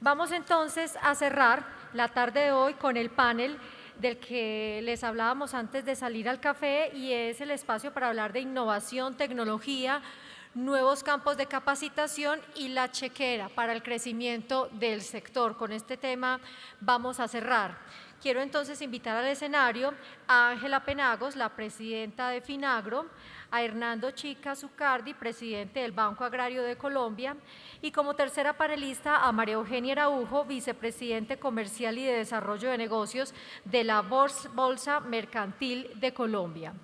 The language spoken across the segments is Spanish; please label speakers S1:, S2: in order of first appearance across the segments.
S1: Vamos entonces a cerrar la tarde de hoy con el panel del que les hablábamos antes de salir al café y es el espacio para hablar de innovación, tecnología, nuevos campos de capacitación y la chequera para el crecimiento del sector. Con este tema vamos a cerrar. Quiero entonces invitar al escenario a Ángela Penagos, la presidenta de Finagro, a Hernando Chica Zucardi, presidente del Banco Agrario de Colombia, y como tercera panelista a María Eugenia Araujo, vicepresidente comercial y de desarrollo de negocios de la Bolsa Mercantil de Colombia.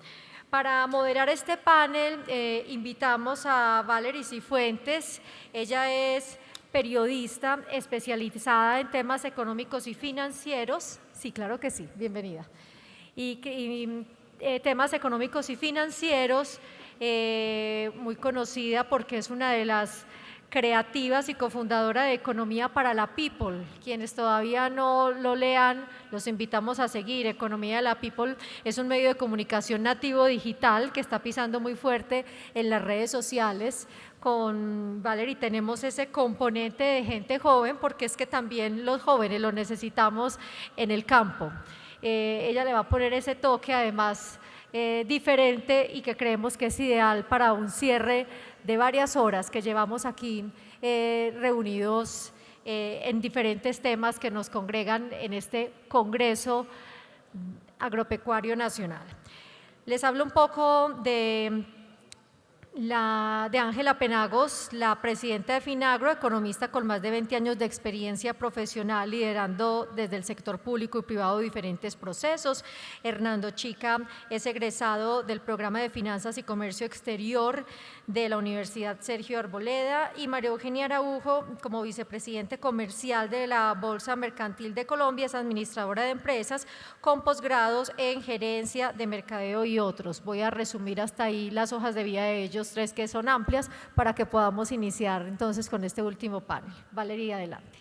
S1: Para moderar este panel invitamos a Valery Cifuentes. Ella es periodista especializada en temas económicos y financieros. Sí, claro que sí, bienvenida. Temas económicos y financieros, muy conocida porque es una de las creativas y cofundadora de Economía para la People. Quienes todavía no lo lean, los invitamos a seguir. Economía de la People es un medio de comunicación nativo digital que está pisando muy fuerte en las redes sociales. Con Valery tenemos ese componente de gente joven porque es que también los jóvenes lo necesitamos en el campo. Ella le va a poner ese toque además diferente y que creemos que es ideal para un cierre de varias horas que llevamos aquí reunidos en diferentes temas que nos congregan en este Congreso Agropecuario Nacional. Les hablo un poco de Ángela Penagos, la presidenta de Finagro, economista con más de 20 años de experiencia profesional liderando desde el sector público y privado diferentes procesos. Hernando Chica es egresado del programa de Finanzas y Comercio Exterior de la Universidad Sergio Arboleda y María Eugenia Araujo, como vicepresidente comercial de la Bolsa Mercantil de Colombia, es administradora de empresas con posgrados en gerencia de mercadeo y otros. Voy a resumir hasta ahí las hojas de vida de ellos tres que son amplias para que podamos iniciar entonces con este último panel. Valeria, adelante.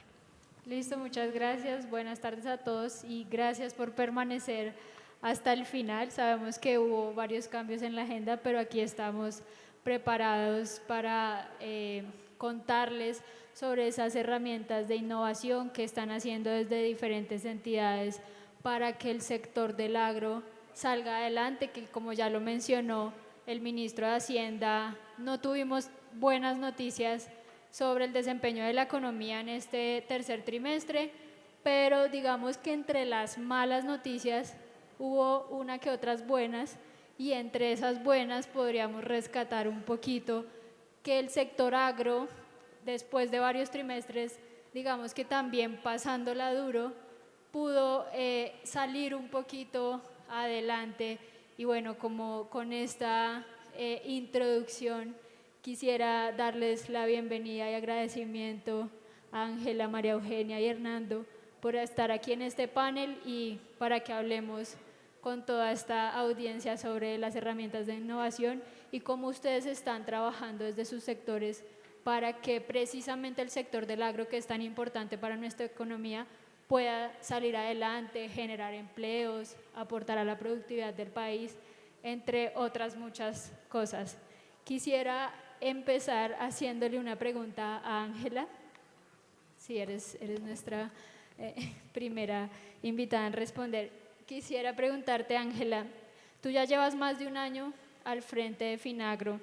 S2: Listo, muchas gracias. Buenas tardes a todos y gracias por permanecer hasta el final. Sabemos que hubo varios cambios en la agenda, pero aquí estamos preparados para contarles sobre esas herramientas de innovación que están haciendo desde diferentes entidades para que el sector del agro salga adelante, que como ya lo mencionó el ministro de Hacienda, no tuvimos buenas noticias sobre el desempeño de la economía en este tercer trimestre, pero digamos que entre las malas noticias hubo una que otras buenas y entre esas buenas podríamos rescatar un poquito que el sector agro, después de varios trimestres, digamos que también pasándola duro, pudo salir un poquito adelante. Y bueno, como con esta introducción quisiera darles la bienvenida y agradecimiento a Ángela, María Eugenia y Hernando por estar aquí en este panel y para que hablemos con toda esta audiencia sobre las herramientas de innovación y cómo ustedes están trabajando desde sus sectores para que precisamente el sector del agro, que es tan importante para nuestra economía, pueda salir adelante, generar empleos, aportar a la productividad del país, entre otras muchas cosas. Quisiera empezar haciéndole una pregunta a Ángela, si eres nuestra primera invitada en responder. Quisiera preguntarte, Ángela, tú ya llevas más de un año al frente de Finagro.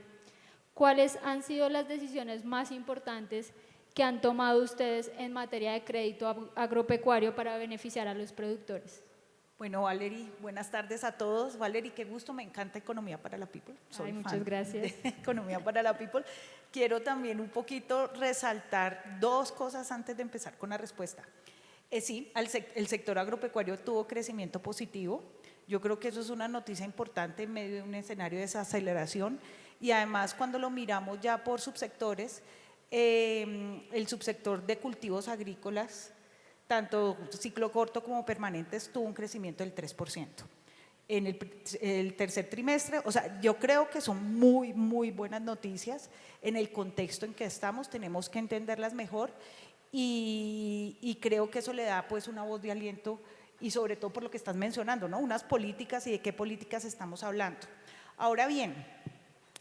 S2: ¿Cuáles han sido las decisiones más importantes que han tomado ustedes en materia de crédito agropecuario para beneficiar a los productores?
S3: Bueno, Valery, buenas tardes a todos. Valery, qué gusto, me encanta Economía para la People.
S2: Soy muchas gracias.
S3: De Economía para la People. Quiero también un poquito resaltar dos cosas antes de empezar con la respuesta. Sí, el sector agropecuario tuvo crecimiento positivo. Yo creo que eso es una noticia importante en medio de un escenario de desaceleración y además cuando lo miramos ya por subsectores, el subsector de cultivos agrícolas, tanto ciclo corto como permanentes, tuvo un crecimiento del 3%. En el tercer trimestre, o sea, yo creo que son muy, muy buenas noticias. En el contexto en que estamos tenemos que entenderlas mejor y creo que eso le da pues una voz de aliento y sobre todo por lo que estás mencionando, ¿no? Unas políticas y de qué políticas estamos hablando. Ahora bien,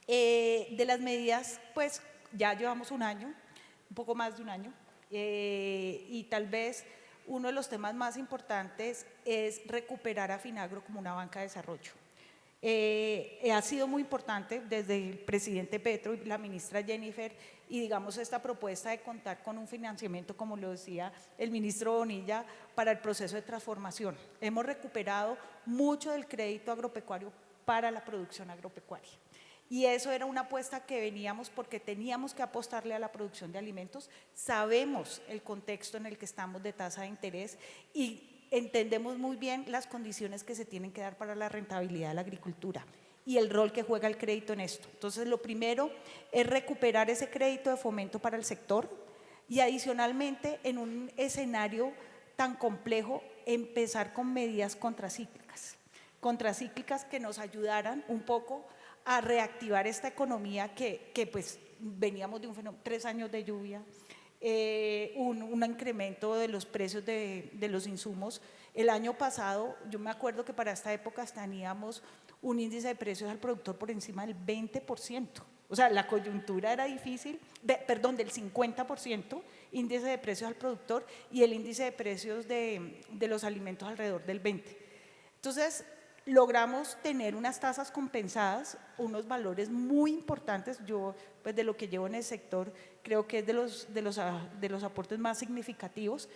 S3: de las medidas, pues ya llevamos un año, un poco más de un año, y y tal vez uno de los temas más importantes es recuperar a Finagro como una banca de desarrollo. Ha sido muy importante desde el presidente Petro y la ministra Jennifer, y digamos esta propuesta de contar con un financiamiento, como lo decía el ministro Bonilla, para el proceso de transformación. Hemos recuperado mucho del crédito agropecuario para la producción agropecuaria. Y eso era una apuesta que veníamos porque teníamos que apostarle a la producción de alimentos. Sabemos el contexto en el que estamos de tasa de interés y entendemos muy bien las condiciones que se tienen que dar para la rentabilidad de la agricultura y el rol que juega el crédito en esto. Entonces, lo primero es recuperar ese crédito de fomento para el sector y adicionalmente, en un escenario tan complejo, empezar con medidas contracíclicas que nos ayudaran un poco a reactivar esta economía que pues veníamos de 3 años de lluvia, un incremento de los precios de los insumos. El año pasado, yo me acuerdo que para esta época teníamos un índice de precios al productor por encima del 20%. O sea, la coyuntura era difícil, del 50% índice de precios al productor y el índice de precios de los alimentos alrededor del 20%. Entonces, logramos tener unas tasas compensadas, unos valores muy importantes. Yo, pues de lo que llevo en el sector, creo que es de los aportes más significativos,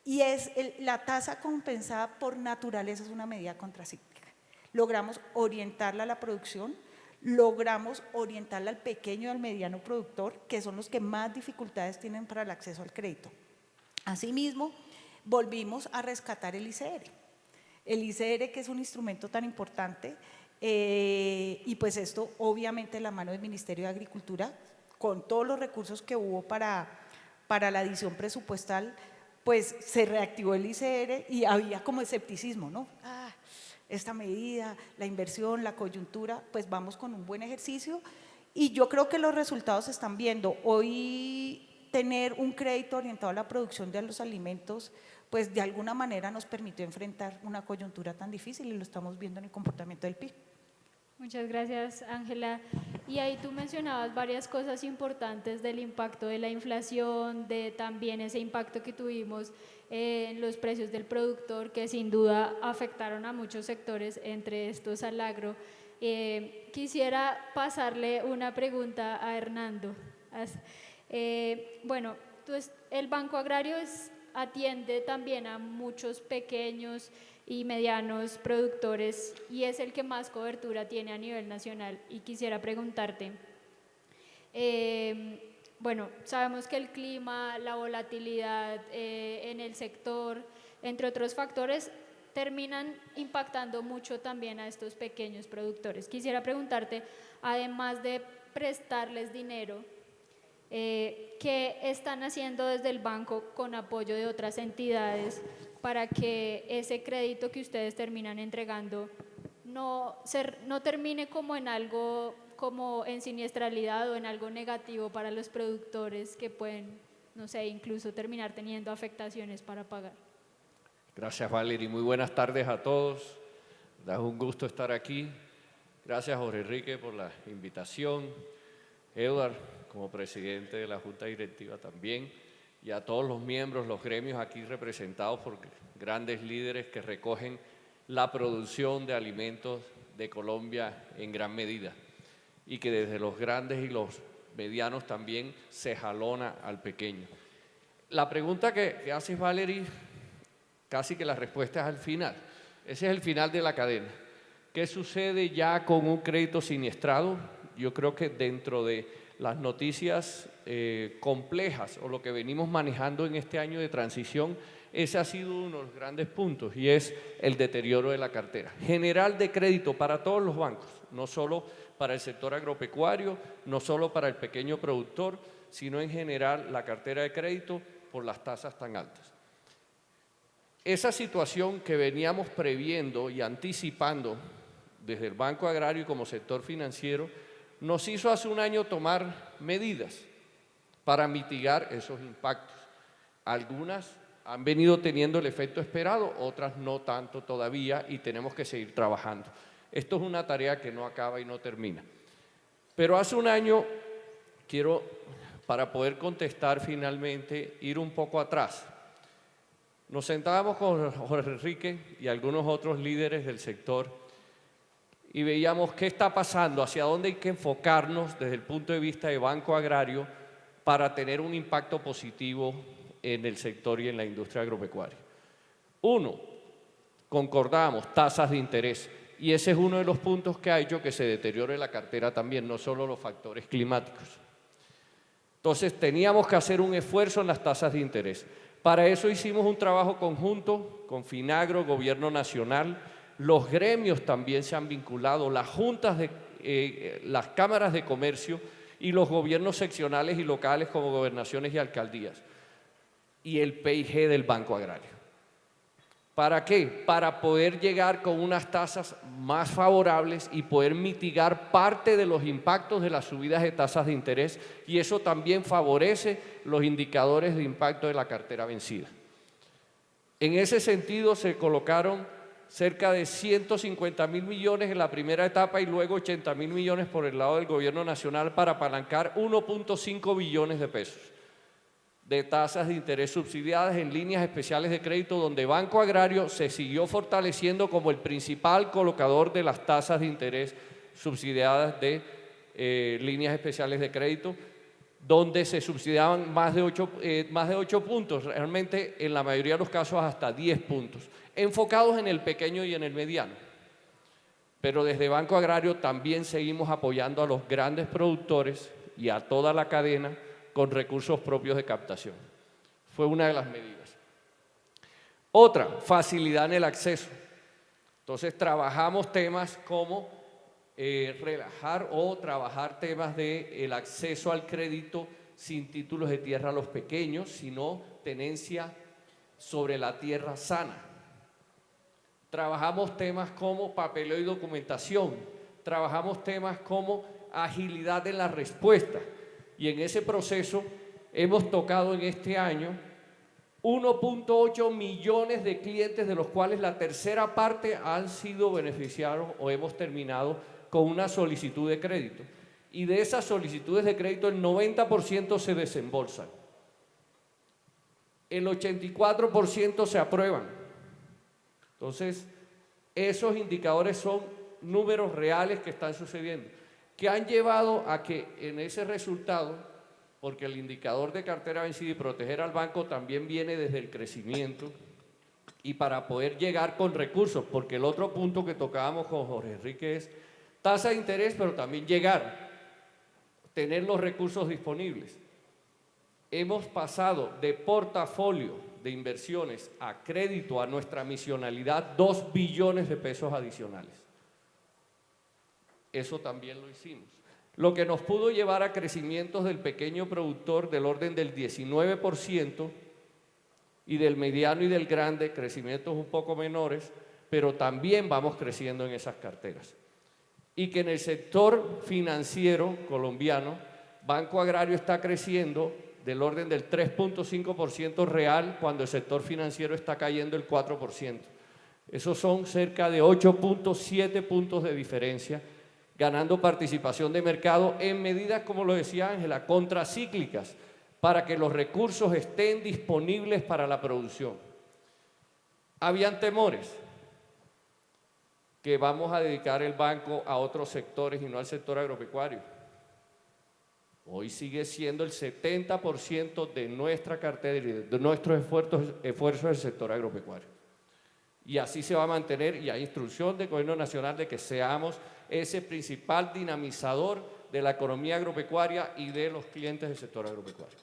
S3: y es la tasa compensada por naturaleza es una medida contracíclica. Logramos orientarla a la producción, logramos orientarla al pequeño y al mediano productor, que son los que más dificultades tienen para el acceso al crédito. Asimismo, volvimos a rescatar el ICR. El ICR, que es un instrumento tan importante, y pues esto obviamente en la mano del Ministerio de Agricultura, con todos los recursos que hubo para la adición presupuestal, pues se reactivó el ICR y había como escepticismo, ¿no? Esta medida, la inversión, la coyuntura, pues vamos con un buen ejercicio y yo creo que los resultados se están viendo. Hoy tener un crédito orientado a la producción de los alimentos, pues de alguna manera nos permitió enfrentar una coyuntura tan difícil y lo estamos viendo en el comportamiento del PIB.
S2: Muchas gracias, Ángela. Y ahí tú mencionabas varias cosas importantes del impacto de la inflación, de también ese impacto que tuvimos en los precios del productor, que sin duda afectaron a muchos sectores, entre estos al agro. Quisiera pasarle una pregunta a Hernando. Bueno, el Banco Agrario atiende también a muchos pequeños y medianos productores y es el que más cobertura tiene a nivel nacional. Y quisiera preguntarte, bueno, sabemos que el clima, la volatilidad en el sector, entre otros factores, terminan impactando mucho también a estos pequeños productores. Quisiera preguntarte, además de prestarles dinero, ¿qué están haciendo desde el banco con apoyo de otras entidades para que ese crédito que ustedes terminan entregando no termine como en algo, como en siniestralidad o en algo negativo para los productores que pueden, no sé, incluso terminar teniendo afectaciones para pagar?
S4: Gracias, Valerie. Muy buenas tardes a todos. Es un gusto estar aquí. Gracias, Jorge Enrique, por la invitación. Edward, como presidente de la Junta Directiva también, y a todos los miembros, los gremios aquí representados por grandes líderes que recogen la producción de alimentos de Colombia en gran medida y que desde los grandes y los medianos también se jalona al pequeño. La pregunta que haces, Valerie, casi que la respuesta es al final. Ese es el final de la cadena. ¿Qué sucede ya con un crédito siniestrado? Yo creo que dentro de las noticias complejas o lo que venimos manejando en este año de transición, ese ha sido uno de los grandes puntos y es el deterioro de la cartera general de crédito para todos los bancos, no solo para el sector agropecuario, no solo para el pequeño productor, sino en general la cartera de crédito por las tasas tan altas. Esa situación que veníamos previendo y anticipando desde el Banco Agrario y como sector financiero nos hizo hace un año tomar medidas para mitigar esos impactos. Algunas han venido teniendo el efecto esperado, otras no tanto todavía y tenemos que seguir trabajando. Esto es una tarea que no acaba y no termina. Pero hace un año, quiero, para poder contestar finalmente, ir un poco atrás. nos sentábamos con Jorge Enrique y algunos otros líderes del sector y veíamos qué está pasando, hacia dónde hay que enfocarnos desde el punto de vista de Banco Agrario para tener un impacto positivo en el sector y en la industria agropecuaria. Uno, concordamos, tasas de interés, y ese es uno de los puntos que ha hecho que se deteriore la cartera también, no solo los factores climáticos. Entonces teníamos que hacer un esfuerzo en las tasas de interés. Para eso hicimos un trabajo conjunto con Finagro, Gobierno Nacional, los gremios también se han vinculado, las juntas las cámaras de comercio y los gobiernos seccionales y locales como gobernaciones y alcaldías, y el PIG del Banco Agrario. ¿Para qué? Para poder llegar con unas tasas más favorables y poder mitigar parte de los impactos de las subidas de tasas de interés, y eso también favorece los indicadores de impacto de la cartera vencida. En ese sentido se colocaron cerca de 150.000 millones en la primera etapa y luego 80.000 millones por el lado del Gobierno Nacional para apalancar 1.5 billones de pesos de tasas de interés subsidiadas en líneas especiales de crédito, donde Banco Agrario se siguió fortaleciendo como el principal colocador de las tasas de interés subsidiadas de líneas especiales de crédito, donde se subsidiaban más de 8 puntos, realmente en la mayoría de los casos hasta 10 puntos, enfocados en el pequeño y en el mediano. Pero desde Banco Agrario también seguimos apoyando a los grandes productores y a toda la cadena con recursos propios de captación. Fue una de las medidas. Otra, facilidad en el acceso. Entonces trabajamos temas como relajar o trabajar temas del acceso al crédito sin títulos de tierra a los pequeños, sino tenencia sobre la tierra sana. Trabajamos temas como papeleo y documentación. Trabajamos temas como agilidad en la respuesta. Y en ese proceso hemos tocado en este año 1.8 millones de clientes, de los cuales la tercera parte han sido beneficiados o hemos terminado con una solicitud de crédito. Y de esas solicitudes de crédito, el 90% se desembolsan. El 84% se aprueban. Entonces, esos indicadores son números reales que están sucediendo, que han llevado a que en ese resultado, porque el indicador de cartera vencida y proteger al banco también viene desde el crecimiento, y para poder llegar con recursos, porque el otro punto que tocábamos con Jorge Enrique es tasa de interés, pero también llegar, tener los recursos disponibles. Hemos pasado de portafolio de inversiones a crédito a nuestra misionalidad 2 billones de pesos adicionales. Eso también lo hicimos. Lo que nos pudo llevar a crecimientos del pequeño productor del orden del 19% y del mediano y del grande, crecimientos un poco menores, pero también vamos creciendo en esas carteras. Y que en el sector financiero colombiano, Banco Agrario está creciendo del orden del 3.5% real, cuando el sector financiero está cayendo el 4%. Esos son cerca de 8.7 puntos de diferencia, ganando participación de mercado en medidas, como lo decía Ángela, contracíclicas, para que los recursos estén disponibles para la producción. Habían temores que vamos a dedicar el banco a otros sectores y no al sector agropecuario. Hoy sigue siendo el 70% de nuestra cartera y de nuestros esfuerzos del sector agropecuario. Y así se va a mantener, y hay instrucción del Gobierno Nacional de que seamos ese principal dinamizador de la economía agropecuaria y de los clientes del sector agropecuario.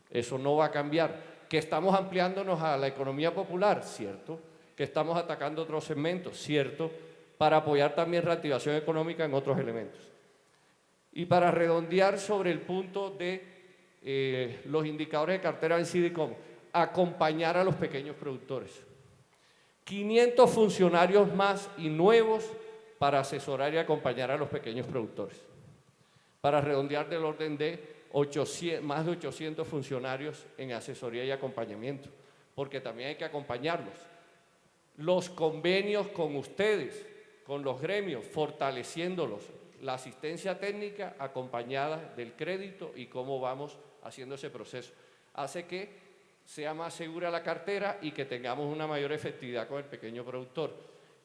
S4: Eso no va a cambiar. Que estamos ampliándonos a la economía popular, cierto. Que estamos atacando otros segmentos, cierto, para apoyar también reactivación económica en otros elementos. Y para redondear sobre el punto de los indicadores de cartera vencida y cómo acompañar a los pequeños productores. 500 funcionarios más y nuevos para asesorar y acompañar a los pequeños productores. Para redondear del orden de más de 800 funcionarios en asesoría y acompañamiento, porque también hay que acompañarlos. Los convenios con ustedes, con los gremios, fortaleciéndolos, la asistencia técnica acompañada del crédito y cómo vamos haciendo ese proceso. Hace que sea más segura la cartera y que tengamos una mayor efectividad con el pequeño productor.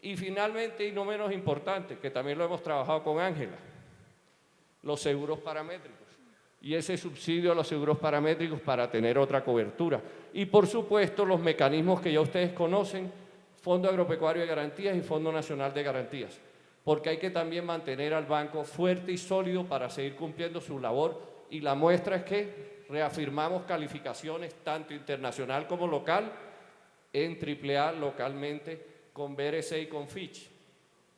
S4: Y finalmente, y no menos importante, que también lo hemos trabajado con Ángela, los seguros paramétricos y ese subsidio a los seguros paramétricos para tener otra cobertura. Y por supuesto los mecanismos que ya ustedes conocen, Fondo Agropecuario de Garantías y Fondo Nacional de Garantías, porque hay que también mantener al banco fuerte y sólido para seguir cumpliendo su labor, y la muestra es que reafirmamos calificaciones tanto internacional como local, en AAA localmente con BRC y con Fitch.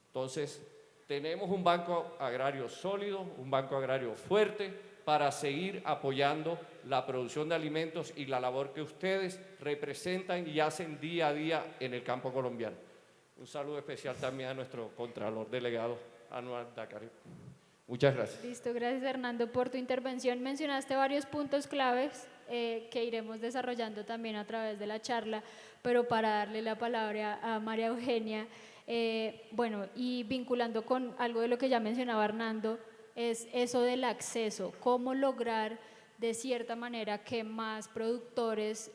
S4: Entonces, tenemos un banco agrario sólido, un banco agrario fuerte para seguir apoyando la producción de alimentos y la labor que ustedes representan y hacen día a día en el campo colombiano. Un saludo especial también a nuestro Contralor Delegado, Anual Dakari. Muchas gracias.
S2: Listo, gracias Hernando por tu intervención. Mencionaste varios puntos claves que iremos desarrollando también a través de la charla, pero para darle la palabra a María Eugenia, bueno, y vinculando con algo de lo que ya mencionaba Hernando, es eso del acceso, cómo lograr de cierta manera que más productores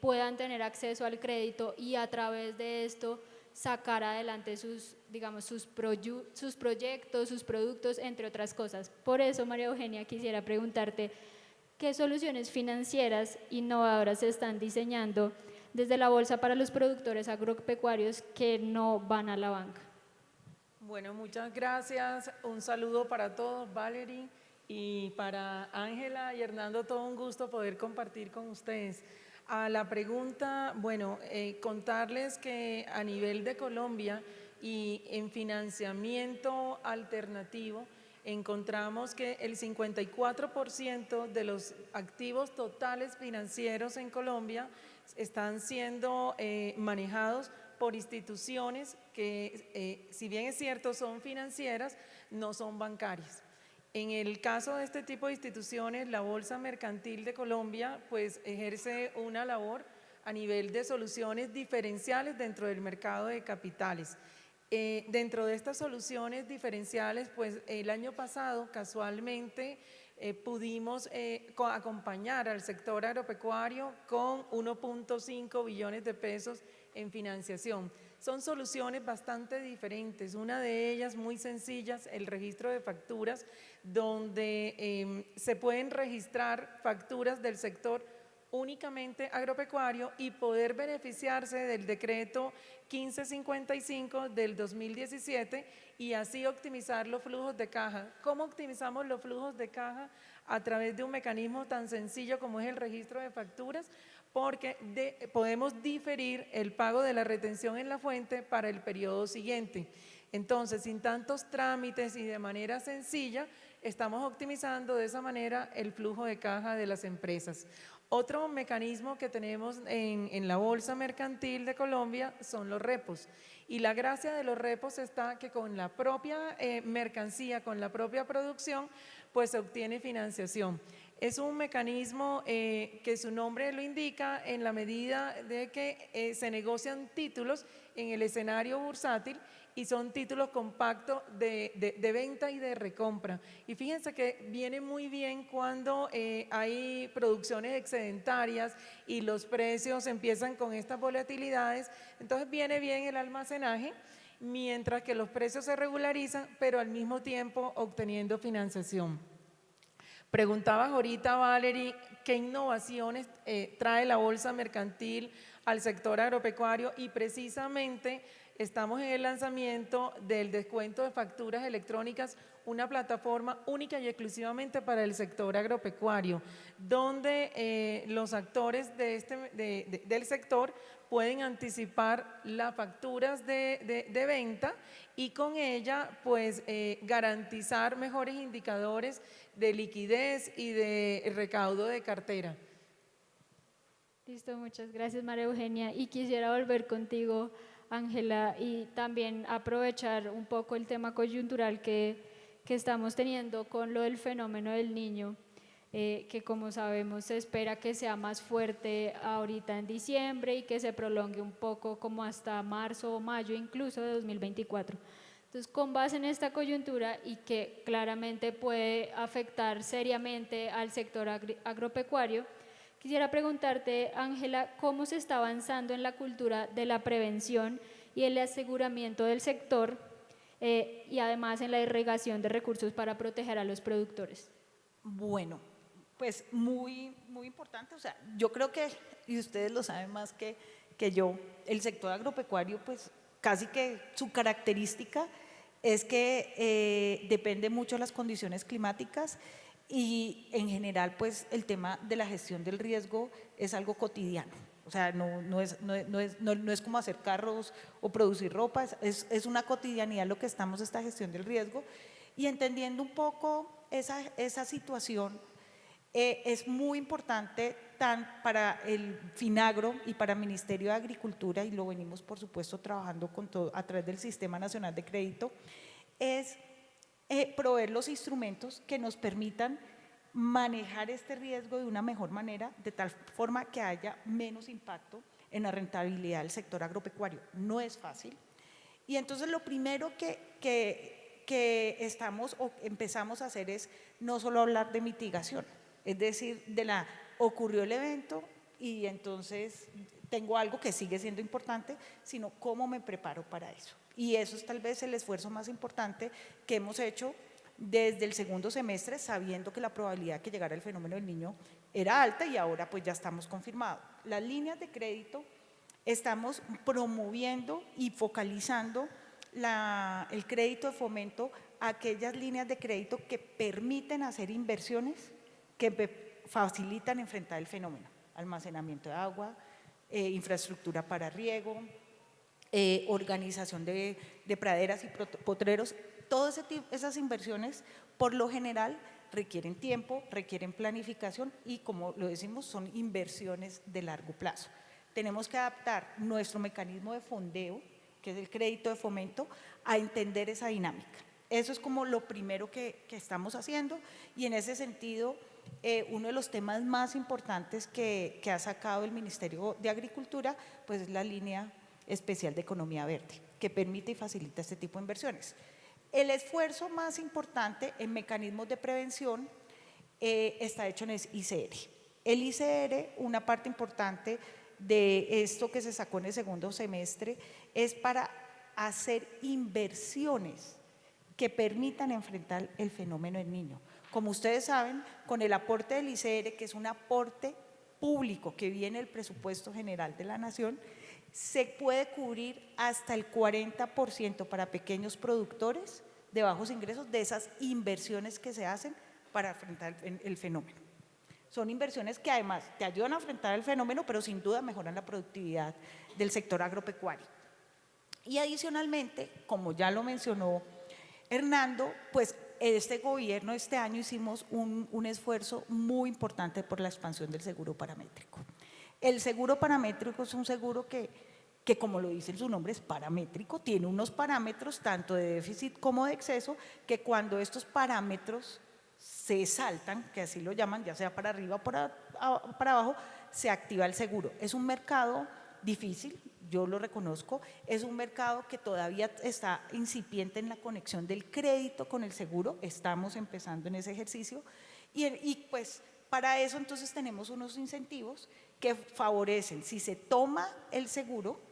S2: puedan tener acceso al crédito y a través de esto sacar adelante sus, digamos, sus proyectos, sus productos, entre otras cosas. Por eso, María Eugenia, quisiera preguntarte, ¿qué soluciones financieras innovadoras se están diseñando desde la Bolsa para los productores agropecuarios que no van a la banca?
S5: Bueno, muchas gracias. Un saludo para todos, Valerie, y para Ángela y Hernando, todo un gusto poder compartir con ustedes. A la pregunta, bueno, contarles que a nivel de Colombia y en financiamiento alternativo, encontramos que el 54% de los activos totales financieros en Colombia están siendo manejados por instituciones que, si bien es cierto, son financieras, no son bancarias. En el caso de este tipo de instituciones, la Bolsa Mercantil de Colombia pues ejerce una labor a nivel de soluciones diferenciales dentro del mercado de capitales. Dentro de estas soluciones diferenciales, pues el año pasado casualmente pudimos acompañar al sector agropecuario con 1.5 billones de pesos en financiación. Son soluciones bastante diferentes, una de ellas muy sencillas, el registro de facturas, donde se pueden registrar facturas del sector únicamente agropecuario y poder beneficiarse del decreto 1555 del 2017 y así optimizar los flujos de caja. ¿Cómo optimizamos los flujos de caja? A través de un mecanismo tan sencillo como es el registro de facturas, porque podemos diferir el pago de la retención en la fuente para el periodo siguiente. Entonces, sin tantos trámites y de manera sencilla, estamos optimizando de esa manera el flujo de caja de las empresas. Otro mecanismo que tenemos en la Bolsa Mercantil de Colombia son los repos. Y la gracia de los repos está que con la propia mercancía, con la propia producción, pues se obtiene financiación. Es un mecanismo que su nombre lo indica en la medida de que se negocian títulos en el escenario bursátil y son títulos compactos de venta y de recompra. Y fíjense que viene muy bien cuando hay producciones excedentarias y los precios empiezan con estas volatilidades, entonces viene bien el almacenaje, mientras que los precios se regularizan, pero al mismo tiempo obteniendo financiación. Preguntabas ahorita, Valerie, ¿qué innovaciones trae la Bolsa Mercantil al sector agropecuario? Y precisamente estamos en el lanzamiento del descuento de facturas electrónicas, una plataforma única y exclusivamente para el sector agropecuario, donde los actores del sector pueden anticipar las facturas de venta y con ella pues garantizar mejores indicadores de liquidez y de recaudo de cartera.
S2: Listo, muchas gracias María Eugenia. Y quisiera volver contigo, Ángela, y también aprovechar un poco el tema coyuntural que estamos teniendo con lo del fenómeno del Niño, que como sabemos se espera que sea más fuerte ahorita en diciembre y que se prolongue un poco como hasta marzo o mayo incluso de 2024. Entonces, con base en esta coyuntura y que claramente puede afectar seriamente al sector agropecuario, Quisiera preguntarte, Ángela, ¿cómo se está avanzando en la cultura de la prevención y el aseguramiento del sector y además en la irrigación de recursos para proteger a los productores?
S3: Bueno, pues muy importante, o sea, yo creo que, y ustedes lo saben más que yo, el sector agropecuario, pues casi que su característica es que depende mucho de las condiciones climáticas y en general, pues el tema de la gestión del riesgo es algo cotidiano. O sea, no es como hacer carros o producir ropa, es una cotidianidad lo que estamos, esta gestión del riesgo. Y entendiendo un poco esa situación, es muy importante para el FINAGRO y para el Ministerio de Agricultura, y lo venimos por supuesto trabajando con todo, a través del Sistema Nacional de Crédito, es proveer los instrumentos que nos permitan manejar este riesgo de una mejor manera, de tal forma que haya menos impacto en la rentabilidad del sector agropecuario. No es fácil. Y entonces lo primero que estamos o empezamos a hacer es no solo hablar de mitigación, es decir, ocurrió el evento y entonces tengo algo que sigue siendo importante, sino cómo me preparo para eso. Y eso es tal vez el esfuerzo más importante que hemos hecho desde el segundo semestre, sabiendo que la probabilidad de que llegara el fenómeno del Niño era alta y ahora pues ya estamos confirmados. Las líneas de crédito estamos promoviendo y focalizando el crédito de fomento a aquellas líneas de crédito que permiten hacer inversiones que facilitan enfrentar el fenómeno, almacenamiento de agua, infraestructura para riego, organización de praderas y potreros. Todas esas inversiones por lo general requieren tiempo, requieren planificación y, como lo decimos, son inversiones de largo plazo. Tenemos que adaptar nuestro mecanismo de fondeo, que es el crédito de fomento, a entender esa dinámica. Eso es como lo primero que estamos haciendo y en ese sentido uno de los temas más importantes que ha sacado el Ministerio de Agricultura pues es la línea especial de economía verde, que permite y facilita este tipo de inversiones. El esfuerzo más importante en mecanismos de prevención está hecho en el ICR. El ICR, una parte importante de esto que se sacó en el segundo semestre, es para hacer inversiones que permitan enfrentar el fenómeno del Niño. Como ustedes saben, con el aporte del ICR, que es un aporte público que viene del presupuesto general de la Nación, se puede cubrir hasta el 40% para pequeños productores de bajos ingresos de esas inversiones que se hacen para enfrentar el fenómeno. Son inversiones que además te ayudan a enfrentar el fenómeno, pero sin duda mejoran la productividad del sector agropecuario. Y adicionalmente, como ya lo mencionó Hernando, pues este gobierno, este año hicimos un esfuerzo muy importante por la expansión del seguro paramétrico. El seguro paramétrico es un seguro que como lo dice su nombre es paramétrico, tiene unos parámetros tanto de déficit como de exceso, que cuando estos parámetros se saltan, que así lo llaman, ya sea para arriba o para abajo, se activa el seguro. Es un mercado difícil, yo lo reconozco, es un mercado que todavía está incipiente en la conexión del crédito con el seguro, estamos empezando en ese ejercicio y pues para eso entonces tenemos unos incentivos que favorecen, si se toma el seguro,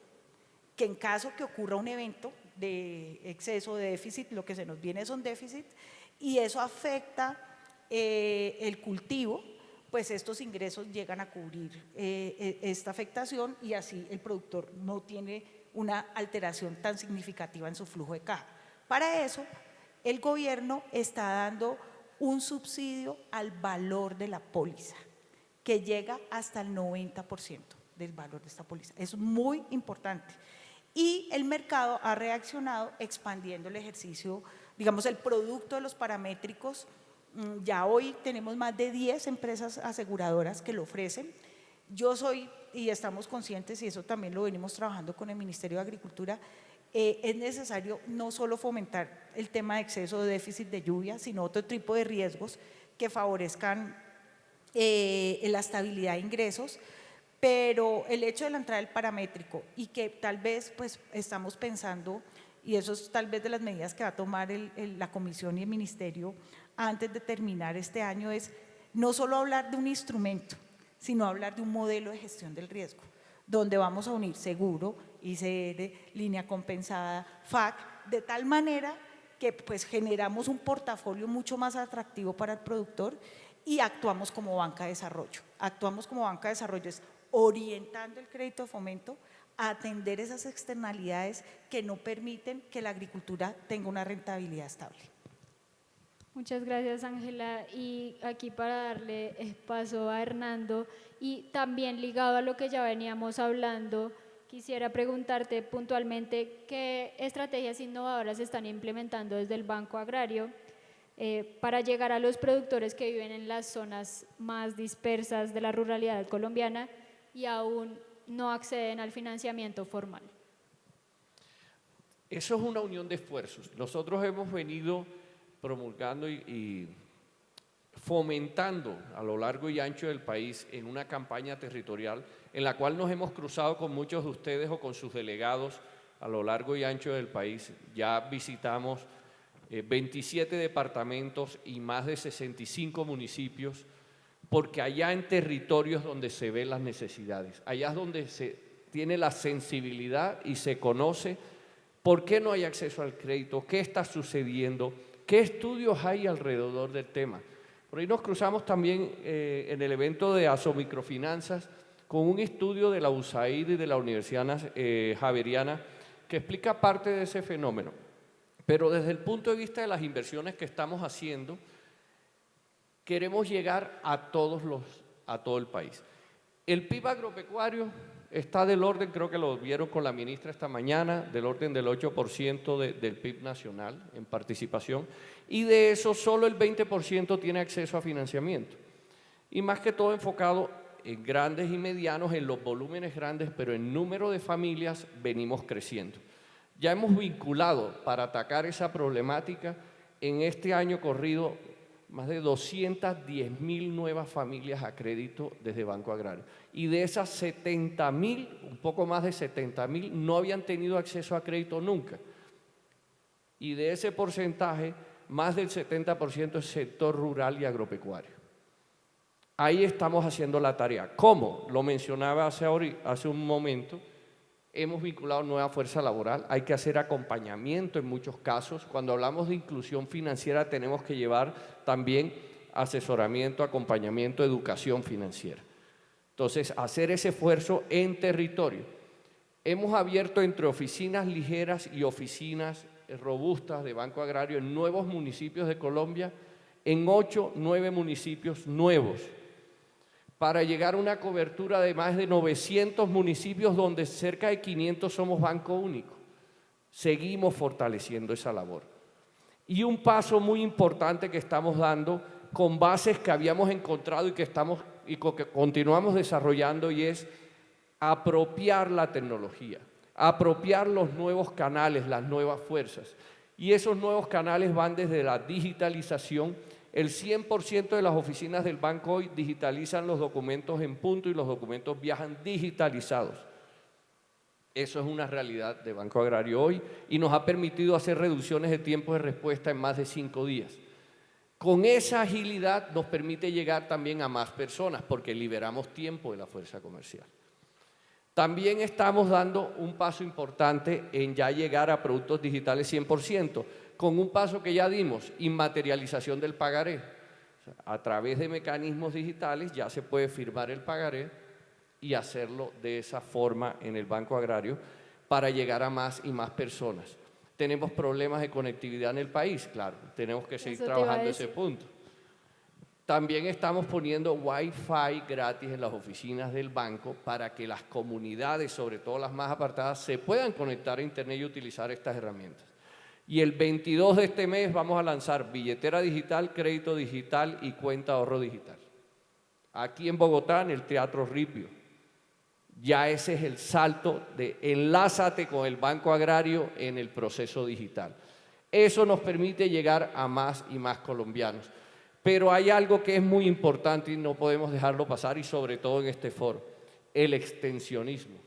S3: que en caso que ocurra un evento de exceso de déficit, lo que se nos viene son déficit, y eso afecta el cultivo, pues estos ingresos llegan a cubrir esta afectación y así el productor no tiene una alteración tan significativa en su flujo de caja. Para eso, el gobierno está dando un subsidio al valor de la póliza, que llega hasta el 90% del valor de esta póliza. Es muy importante. Y el mercado ha reaccionado expandiendo el ejercicio, digamos, el producto de los paramétricos. Ya hoy tenemos más de 10 empresas aseguradoras que lo ofrecen. Yo soy, y estamos conscientes, y eso también lo venimos trabajando con el Ministerio de Agricultura, es necesario no solo fomentar el tema de exceso de déficit de lluvia, sino otro tipo de riesgos que favorezcan la estabilidad de ingresos, pero el hecho de la entrada del paramétrico y que tal vez pues estamos pensando, y eso es tal vez de las medidas que va a tomar la Comisión y el Ministerio antes de terminar este año, es no solo hablar de un instrumento, sino hablar de un modelo de gestión del riesgo, donde vamos a unir seguro, ICR, línea compensada, FAC, de tal manera que pues generamos un portafolio mucho más atractivo para el productor y actuamos como banca de desarrollo. Actuamos como banca de desarrollo es orientando el crédito de fomento a atender esas externalidades que no permiten que la agricultura tenga una rentabilidad estable.
S2: Muchas gracias, Ángela. Y aquí para darle paso a Hernando y también ligado a lo que ya veníamos hablando, quisiera preguntarte puntualmente qué estrategias innovadoras están implementando desde el Banco Agrario para llegar a los productores que viven en las zonas más dispersas de la ruralidad colombiana y aún no acceden al financiamiento formal.
S4: Eso es una unión de esfuerzos. Nosotros hemos venido promulgando y fomentando a lo largo y ancho del país en una campaña territorial en la cual nos hemos cruzado con muchos de ustedes o con sus delegados a lo largo y ancho del país. Ya visitamos 27 departamentos y más de 65 municipios, porque allá en territorios donde se ven las necesidades, allá es donde se tiene la sensibilidad y se conoce por qué no hay acceso al crédito, qué está sucediendo, qué estudios hay alrededor del tema. Por ahí nos cruzamos también en el evento de Asomicrofinanzas con un estudio de la USAID y de la Universidad Javeriana que explica parte de ese fenómeno. Pero desde el punto de vista de las inversiones que estamos haciendo, queremos llegar a todo el país. El PIB agropecuario está del orden, creo que lo vieron con la ministra esta mañana, del orden del 8% del PIB nacional en participación, y de eso solo el 20% tiene acceso a financiamiento. Y más que todo enfocado en grandes y medianos, en los volúmenes grandes, pero en número de familias venimos creciendo. Ya hemos vinculado para atacar esa problemática en este año corrido más de 210,000 nuevas familias a crédito desde Banco Agrario. Y de esas 70,000, un poco más de 70,000, no habían tenido acceso a crédito nunca. Y de ese porcentaje, más del 70% es sector rural y agropecuario. Ahí estamos haciendo la tarea. ¿Cómo? Lo mencionaba hace un momento. Hemos vinculado nueva fuerza laboral, hay que hacer acompañamiento en muchos casos. Cuando hablamos de inclusión financiera tenemos que llevar también asesoramiento, acompañamiento, educación financiera. Entonces, hacer ese esfuerzo en territorio. Hemos abierto entre oficinas ligeras y oficinas robustas de Banco Agrario en nuevos municipios de Colombia, en 8, 9 municipios nuevos, para llegar a una cobertura de más de 900 municipios donde cerca de 500 somos banco único. Seguimos fortaleciendo esa labor. Y un paso muy importante que estamos dando con bases que habíamos encontrado y que continuamos desarrollando, y es apropiar la tecnología, apropiar los nuevos canales, las nuevas fuerzas. Y esos nuevos canales van desde la digitalización. El 100% de las oficinas del banco hoy digitalizan los documentos en punto y los documentos viajan digitalizados. Eso es una realidad de Banco Agrario hoy y nos ha permitido hacer reducciones de tiempo de respuesta en más de 5 días. Con esa agilidad nos permite llegar también a más personas porque liberamos tiempo de la fuerza comercial. También estamos dando un paso importante en ya llegar a productos digitales 100%, con un paso que ya dimos, inmaterialización del pagaré. O sea, a través de mecanismos digitales ya se puede firmar el pagaré y hacerlo de esa forma en el Banco Agrario para llegar a más y más personas. ¿Tenemos problemas de conectividad en el país? Claro, tenemos que seguir trabajando ese punto. También estamos poniendo Wi-Fi gratis en las oficinas del banco para que las comunidades, sobre todo las más apartadas, se puedan conectar a Internet y utilizar estas herramientas. Y el 22 de este mes vamos a lanzar billetera digital, crédito digital y cuenta de ahorro digital. Aquí en Bogotá, en el Teatro Ripio. Ya ese es el salto de enlázate con el Banco Agrario en el proceso digital. Eso nos permite llegar a más y más colombianos. Pero hay algo que es muy importante y no podemos dejarlo pasar, y sobre todo en este foro, el extensionismo.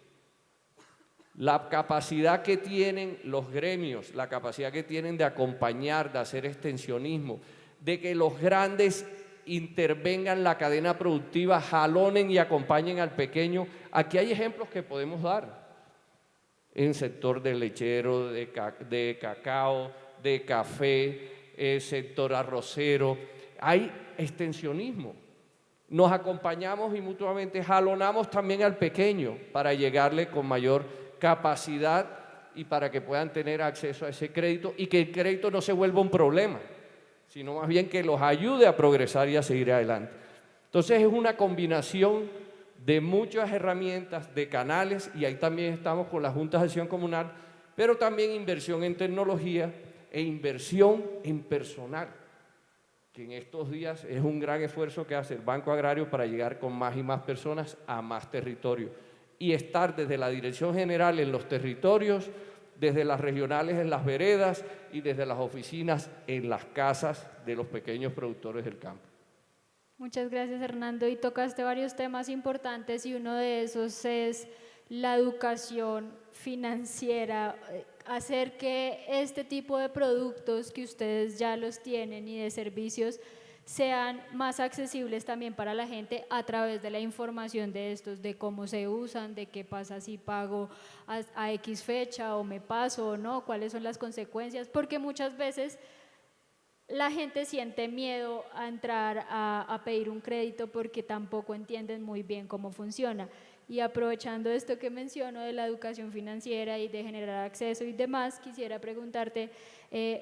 S4: La capacidad que tienen los gremios, la capacidad que tienen de acompañar, de hacer extensionismo, de que los grandes intervengan en la cadena productiva, jalonen y acompañen al pequeño. Aquí hay ejemplos que podemos dar en sector de lechero, de cacao, de café, sector arrocero. Hay extensionismo. Nos acompañamos y mutuamente jalonamos también al pequeño para llegarle con mayor capacidad y para que puedan tener acceso a ese crédito y que el crédito no se vuelva un problema, sino más bien que los ayude a progresar y a seguir adelante. Entonces es una combinación de muchas herramientas, de canales, y ahí también estamos con las juntas de acción comunal, pero también inversión en tecnología e inversión en personal, que en estos días es un gran esfuerzo que hace el Banco Agrario para llegar con más y más personas a más territorios y estar desde la Dirección General en los territorios, desde las regionales en las veredas y desde las oficinas en las casas de los pequeños productores del campo.
S2: Muchas gracias, Hernando. Y tocaste varios temas importantes y uno de esos es la educación financiera, hacer que este tipo de productos que ustedes ya los tienen y de servicios sean más accesibles también para la gente a través de la información de estos, de cómo se usan, de qué pasa si pago a X fecha o me paso o no, cuáles son las consecuencias, porque muchas veces la gente siente miedo a entrar a pedir un crédito porque tampoco entienden muy bien cómo funciona. Y aprovechando esto que menciono de la educación financiera y de generar acceso y demás, quisiera preguntarte,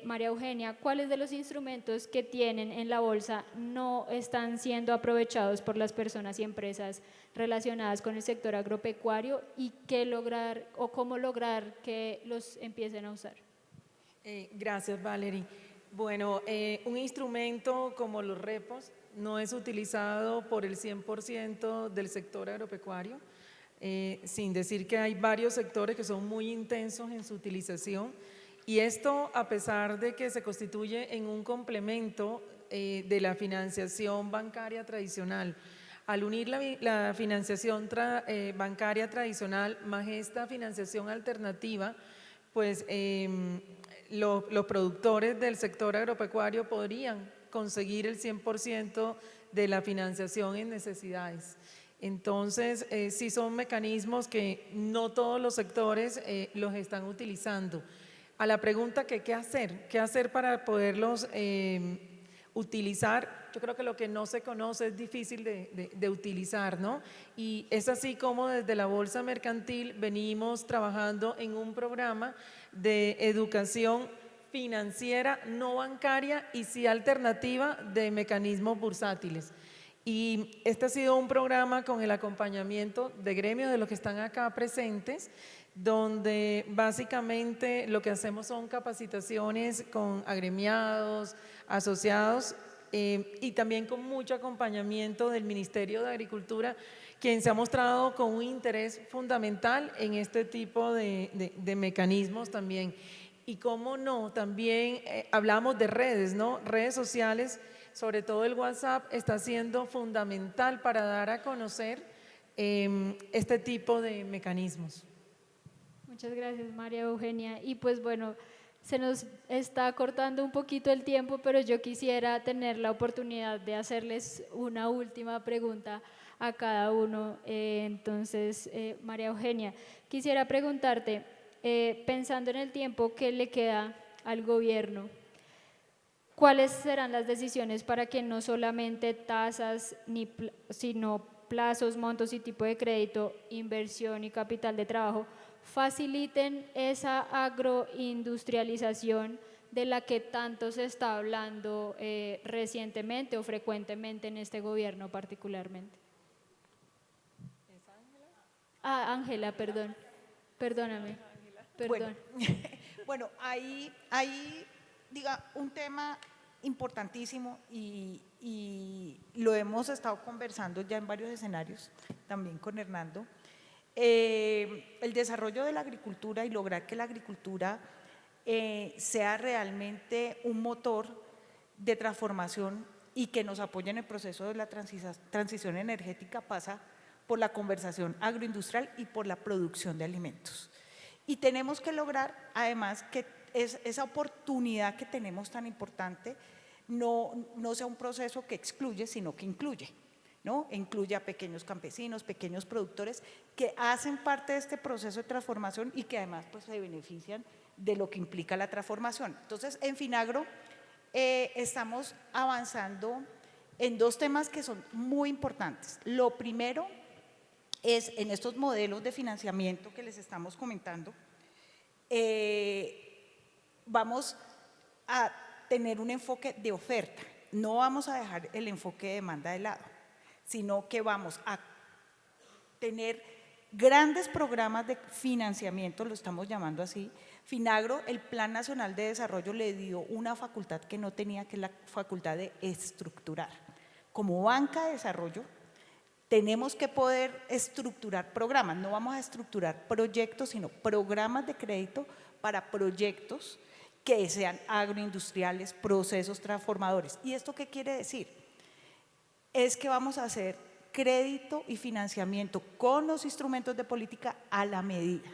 S2: María Eugenia, ¿cuáles de los instrumentos que tienen en la bolsa no están siendo aprovechados por las personas y empresas relacionadas con el sector agropecuario y qué lograr o cómo lograr que los empiecen a usar?
S5: Gracias, Valerie. Bueno, un instrumento como los repos no es utilizado por el 100% del sector agropecuario, sin decir que hay varios sectores que son muy intensos en su utilización, y esto a pesar de que se constituye en un complemento de la financiación bancaria tradicional. Al unir la financiación bancaria tradicional más esta financiación alternativa, pues los productores del sector agropecuario podrían conseguir el 100% de la financiación en necesidades. Entonces, sí son mecanismos que no todos los sectores los están utilizando. A la pregunta que qué hacer para poderlos utilizar, yo creo que lo que no se conoce es difícil de utilizar, ¿no? Y es así como desde la Bolsa Mercantil venimos trabajando en un programa de educación financiera no bancaria y sí alternativa de mecanismos bursátiles. Y este ha sido un programa con el acompañamiento de gremios de los que están acá presentes, donde básicamente lo que hacemos son capacitaciones con agremiados, asociados y también con mucho acompañamiento del Ministerio de Agricultura, quien se ha mostrado con un interés fundamental en este tipo de mecanismos también. Y cómo no, también hablamos de redes, ¿no? Redes sociales, sobre todo el WhatsApp, está siendo fundamental para dar a conocer este tipo de mecanismos.
S2: Muchas gracias, María Eugenia. Y pues bueno, se nos está cortando un poquito el tiempo, pero yo quisiera tener la oportunidad de hacerles una última pregunta a cada uno. Entonces, María Eugenia, quisiera preguntarte, pensando en el tiempo que le queda al gobierno, ¿cuáles serán las decisiones para que no solamente tasas, sino plazos, montos y tipo de crédito, inversión y capital de trabajo faciliten esa agroindustrialización de la que tanto se está hablando recientemente o frecuentemente en este gobierno particularmente? Ángela, perdón, perdóname, perdón.
S3: Bueno, ahí diga un tema importantísimo y lo hemos estado conversando ya en varios escenarios, también con Hernando. El desarrollo de la agricultura y lograr que la agricultura sea realmente un motor de transformación y que nos apoye en el proceso de la transición energética pasa por la conversación agroindustrial y por la producción de alimentos. Y tenemos que lograr, además, que esa oportunidad que tenemos tan importante no sea un proceso que excluye, sino que incluye, ¿no? Incluye a pequeños campesinos, pequeños productores que hacen parte de este proceso de transformación y que además pues, se benefician de lo que implica la transformación. Entonces, en Finagro estamos avanzando en dos temas que son muy importantes. Lo primero es en estos modelos de financiamiento que les estamos comentando, vamos a tener un enfoque de oferta, no vamos a dejar el enfoque de demanda de lado, sino que vamos a tener grandes programas de financiamiento, lo estamos llamando así. Finagro, el Plan Nacional de Desarrollo le dio una facultad que no tenía, que es la facultad de estructurar. Como banca de desarrollo, tenemos que poder estructurar programas, no vamos a estructurar proyectos, sino programas de crédito para proyectos que sean agroindustriales, procesos transformadores. ¿Y esto qué quiere decir? Es que vamos a hacer crédito y financiamiento con los instrumentos de política a la medida,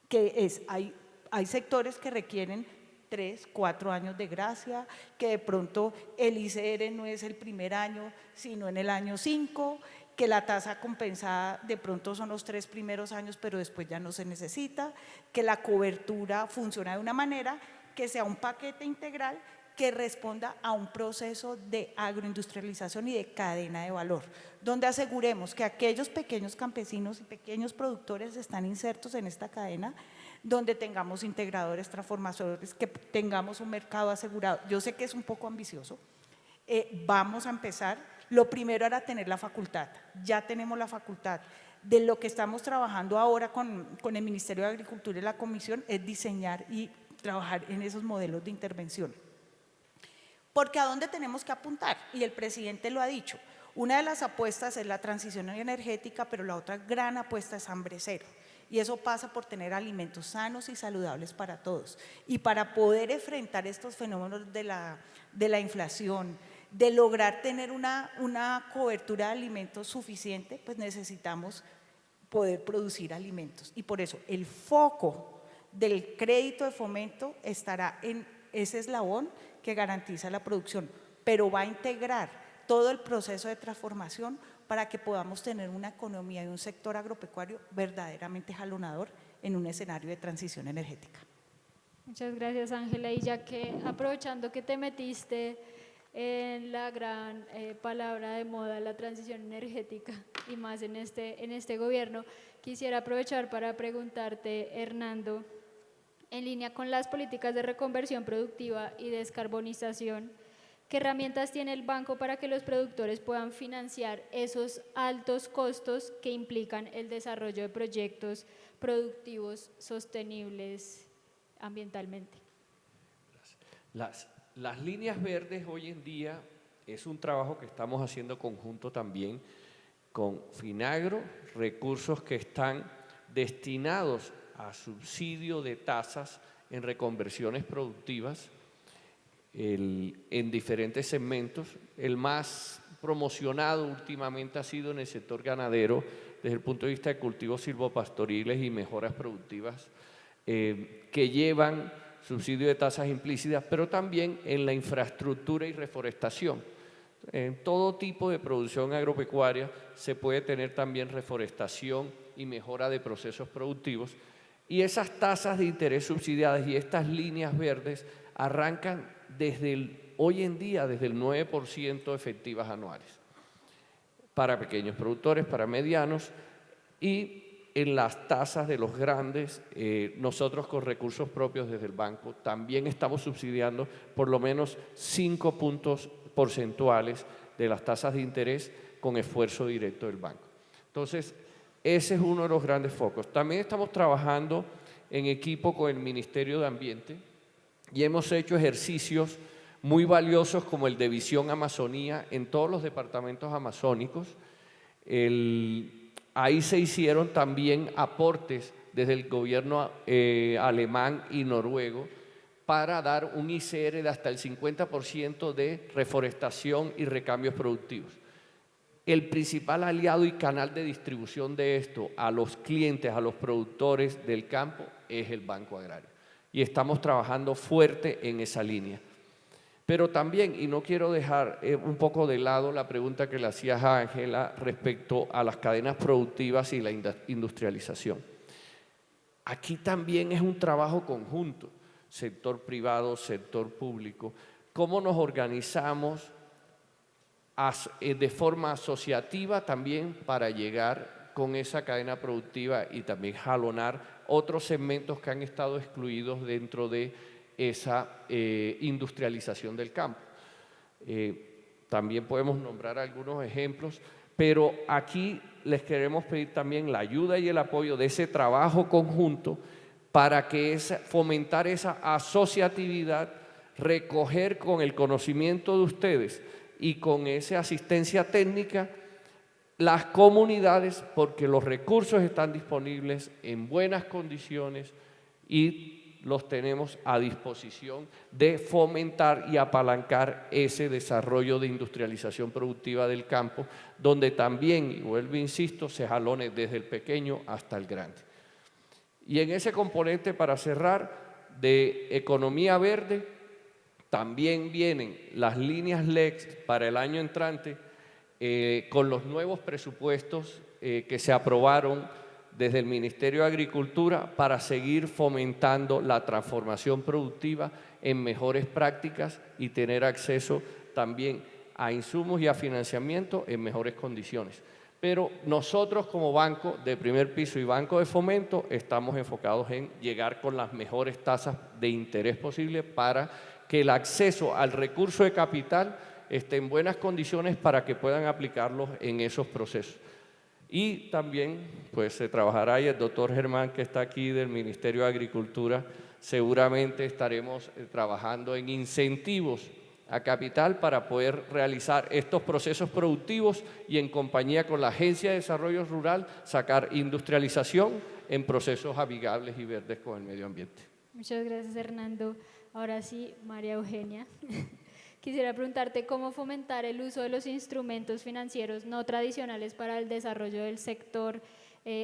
S3: que es, hay sectores que requieren 3, 4 años de gracia, que de pronto el ICR no es el primer año, sino en el año 5, que la tasa compensada de pronto son los 3 primeros años, pero después ya no se necesita, que la cobertura funciona de una manera, que sea un paquete integral que responda a un proceso de agroindustrialización y de cadena de valor, donde aseguremos que aquellos pequeños campesinos y pequeños productores están insertos en esta cadena, donde tengamos integradores, transformadores, que tengamos un mercado asegurado. Yo sé que es un poco ambicioso, vamos a empezar. Lo primero era tener la facultad, ya tenemos la facultad. De lo que estamos trabajando ahora con el Ministerio de Agricultura y la Comisión es diseñar y trabajar en esos modelos de intervención. Porque ¿a dónde tenemos que apuntar? Y el presidente lo ha dicho, una de las apuestas es la transición energética, pero la otra gran apuesta es hambre cero. Y eso pasa por tener alimentos sanos y saludables para todos. Y para poder enfrentar estos fenómenos de la inflación, de lograr tener una cobertura de alimentos suficiente, pues necesitamos poder producir alimentos. Y por eso el foco del crédito de fomento estará en ese eslabón que garantiza la producción, pero va a integrar todo el proceso de transformación para que podamos tener una economía y un sector agropecuario verdaderamente jalonador en un escenario de transición energética.
S2: Muchas gracias, Ángela. Y ya que aprovechando que te metiste en la gran palabra de moda, la transición energética, y más en este gobierno, quisiera aprovechar para preguntarte, Hernando, en línea con las políticas de reconversión productiva y descarbonización, ¿qué herramientas tiene el banco para que los productores puedan financiar esos altos costos que implican el desarrollo de proyectos productivos sostenibles ambientalmente?
S4: Las líneas verdes hoy en día es un trabajo que estamos haciendo conjunto también con Finagro, recursos que están destinados a subsidio de tasas en reconversiones productivas en diferentes segmentos. El más promocionado últimamente ha sido en el sector ganadero, desde el punto de vista de cultivos silvopastoriles y mejoras productivas que llevan subsidio de tasas implícitas, pero también en la infraestructura y reforestación. En todo tipo de producción agropecuaria se puede tener también reforestación y mejora de procesos productivos, y esas tasas de interés subsidiadas y estas líneas verdes arrancan hoy en día desde el 9% efectivas anuales para pequeños productores, para medianos, y en las tasas de los grandes, nosotros con recursos propios desde el banco también estamos subsidiando por lo menos 5 puntos porcentuales de las tasas de interés con esfuerzo directo del banco. Entonces, ese es uno de los grandes focos. También estamos trabajando en equipo con el Ministerio de Ambiente y hemos hecho ejercicios muy valiosos como el de Visión Amazonía en todos los departamentos amazónicos. Ahí se hicieron también aportes desde el gobierno alemán y noruego para dar un ICR de hasta el 50% de reforestación y recambios productivos. El principal aliado y canal de distribución de esto a los clientes, a los productores del campo, es el Banco Agrario. Y estamos trabajando fuerte en esa línea. Pero también, y no quiero dejar un poco de lado la pregunta que le hacías a Ángela respecto a las cadenas productivas y la industrialización. Aquí también es un trabajo conjunto, sector privado, sector público. ¿Cómo nos organizamos de forma asociativa también para llegar con esa cadena productiva y también jalonar otros segmentos que han estado excluidos dentro de esa industrialización del campo? También podemos nombrar algunos ejemplos, pero aquí les queremos pedir también la ayuda y el apoyo de ese trabajo conjunto para que fomentar esa asociatividad, recoger con el conocimiento de ustedes y con esa asistencia técnica las comunidades, porque los recursos están disponibles en buenas condiciones y los tenemos a disposición de fomentar y apalancar ese desarrollo de industrialización productiva del campo, donde también, y vuelvo insisto, se jalone desde el pequeño hasta el grande. Y en ese componente, para cerrar, de economía verde, también vienen las líneas LEX para el año entrante, con los nuevos presupuestos que se aprobaron desde el Ministerio de Agricultura para seguir fomentando la transformación productiva en mejores prácticas y tener acceso también a insumos y a financiamiento en mejores condiciones. Pero nosotros como banco de primer piso y banco de fomento estamos enfocados en llegar con las mejores tasas de interés posible para que el acceso al recurso de capital esté en buenas condiciones para que puedan aplicarlos en esos procesos. Y también pues se trabajará, y el doctor Germán, que está aquí del Ministerio de Agricultura, seguramente estaremos trabajando en incentivos a capital para poder realizar estos procesos productivos y en compañía con la Agencia de Desarrollo Rural sacar industrialización en procesos amigables y verdes con el medio ambiente.
S2: Muchas gracias, Hernando. Ahora sí, María Eugenia. Quisiera preguntarte cómo fomentar el uso de los instrumentos financieros no tradicionales para el desarrollo del sector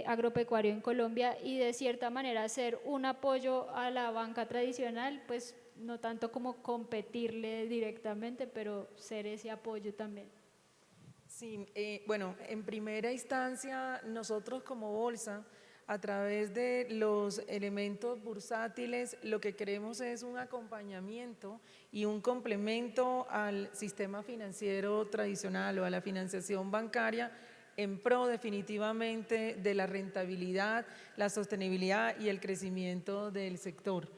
S2: agropecuario en Colombia y de cierta manera hacer un apoyo a la banca tradicional, pues no tanto como competirle directamente, pero ser ese apoyo también.
S5: Sí, bueno, en primera instancia nosotros como bolsa, a través de los elementos bursátiles, lo que queremos es un acompañamiento y un complemento al sistema financiero tradicional o a la financiación bancaria en pro definitivamente de la rentabilidad, la sostenibilidad y el crecimiento del sector.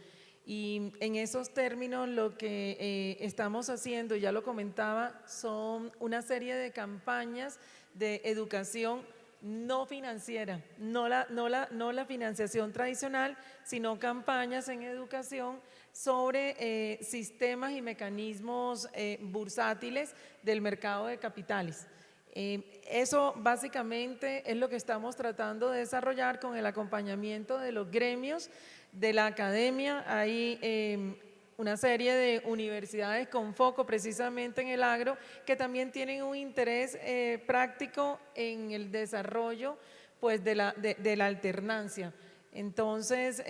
S5: Y en esos términos lo que estamos haciendo, ya lo comentaba, son una serie de campañas de educación no financiera, no la financiación tradicional, sino campañas en educación sobre sistemas y mecanismos bursátiles del mercado de capitales. Eso básicamente es lo que estamos tratando de desarrollar con el acompañamiento de los gremios, de la academia. Hay una serie de universidades con foco precisamente en el agro que también tienen un interés práctico en el desarrollo pues, de la alternancia. Entonces,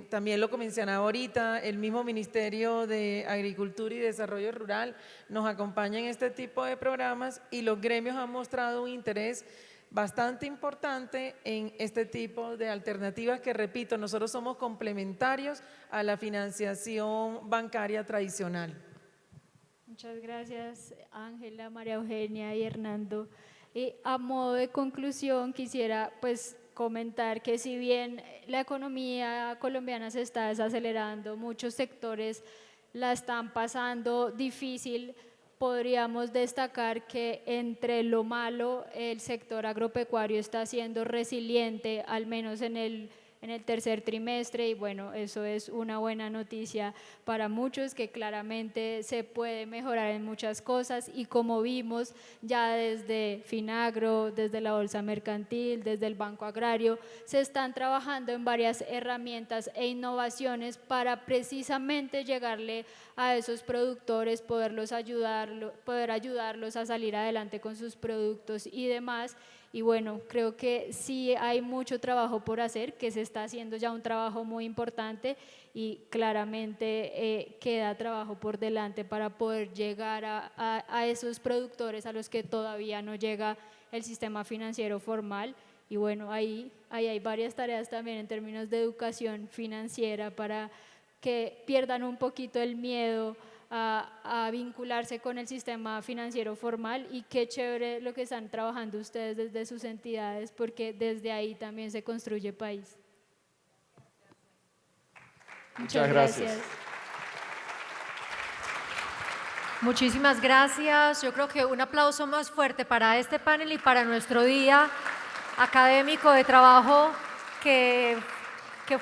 S5: también lo que mencionaba ahorita, el mismo Ministerio de Agricultura y Desarrollo Rural nos acompaña en este tipo de programas y los gremios han mostrado un interés bastante importante en este tipo de alternativas que, repito, nosotros somos complementarios a la financiación bancaria tradicional.
S2: Muchas gracias, Ángela, María Eugenia y Hernando. A modo de conclusión, quisiera pues comentar que si bien la economía colombiana se está desacelerando, muchos sectores la están pasando difícil, podríamos destacar que entre lo malo el sector agropecuario está siendo resiliente, al menos en el tercer trimestre, y bueno, eso es una buena noticia para muchos, que claramente se puede mejorar en muchas cosas y como vimos ya desde Finagro, desde la Bolsa Mercantil, desde el Banco Agrario, se están trabajando en varias herramientas e innovaciones para precisamente llegarle a esos productores, poder ayudarlos a salir adelante con sus productos y demás. Y bueno, creo que sí hay mucho trabajo por hacer, que se está haciendo ya un trabajo muy importante y claramente queda trabajo por delante para poder llegar a esos productores a los que todavía no llega el sistema financiero formal. Y bueno, ahí hay varias tareas también en términos de educación financiera para que pierdan un poquito el miedo a vincularse con el sistema financiero formal, y qué chévere lo que están trabajando ustedes desde sus entidades, porque desde ahí también se construye país.
S4: Muchas gracias.
S1: Muchísimas gracias. Yo creo que un aplauso más fuerte para este panel y para nuestro día académico de trabajo que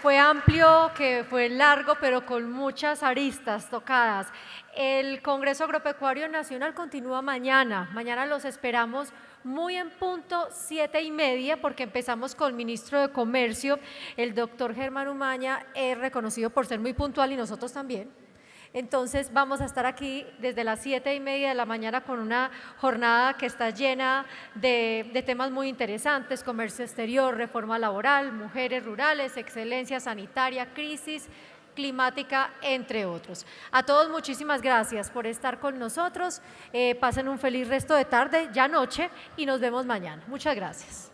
S1: fue amplio, que fue largo, pero con muchas aristas tocadas. El Congreso Agropecuario Nacional continúa mañana. Mañana los esperamos muy en punto 7:30, porque empezamos con el ministro de Comercio, el doctor Germán Umaña, es reconocido por ser muy puntual y nosotros también. Entonces vamos a estar aquí desde las 7:30 de la mañana con una jornada que está llena de temas muy interesantes: comercio exterior, reforma laboral, mujeres rurales, excelencia sanitaria, crisis climática, entre otros. A todos muchísimas gracias por estar con nosotros. Pasen un feliz resto de tarde, ya noche, y nos vemos mañana. Muchas gracias.